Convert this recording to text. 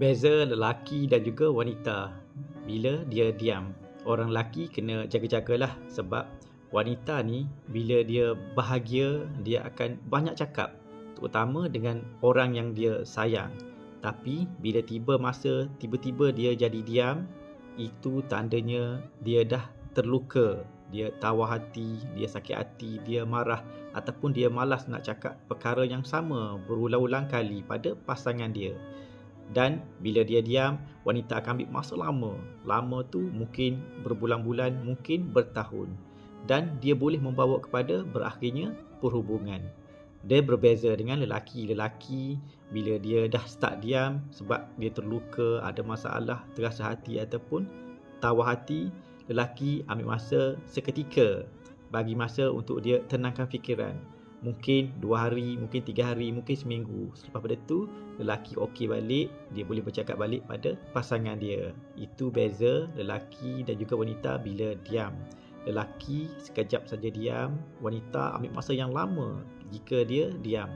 Beza lelaki dan juga wanita bila dia diam. Orang lelaki kena jaga-jagalah sebab wanita ni bila dia bahagia dia akan banyak cakap, terutama dengan orang yang dia sayang. Tapi bila tiba-tiba dia jadi diam, itu tandanya dia dah terluka, dia tawar hati, dia sakit hati, dia marah ataupun dia malas nak cakap perkara yang sama berulang-ulang kali pada pasangan dia. Dan bila dia diam, wanita akan ambil masa lama. Lama tu mungkin berbulan-bulan, mungkin bertahun. Dan dia boleh membawa kepada berakhirnya perhubungan. Dia berbeza dengan lelaki. Lelaki bila dia dah start diam sebab dia terluka, ada masalah, terasa hati ataupun tawar hati, lelaki ambil masa seketika, bagi masa untuk dia tenangkan fikiran. Mungkin 2 hari, mungkin 3 hari, mungkin seminggu. Selepas pada tu, lelaki okey balik, dia boleh bercakap balik pada pasangan dia. Itu beza lelaki dan juga wanita bila diam. Lelaki sekejap saja diam, wanita ambil masa yang lama jika dia diam.